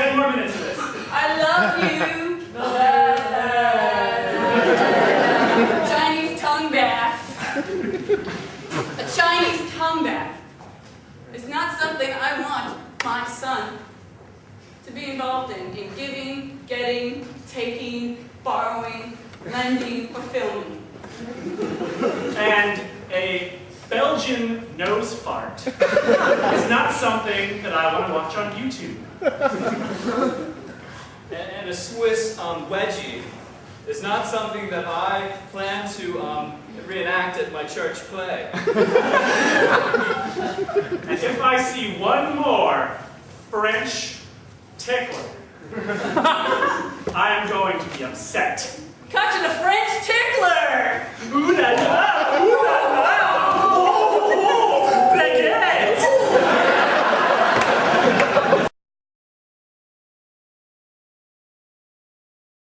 10 more minutes of this. I love you. Chinese tongue bath. A Chinese tongue bath is not something I want my son to be involved in giving, getting, taking, borrowing, lending, or filming. And a Belgian nose fart is not something that I want to watch on YouTube. And a Swiss wedgie is not something that I plan to reenact at my church play. And if I see one more French tickler, I am going to be upset. Catching a French tickler! Ooh la la!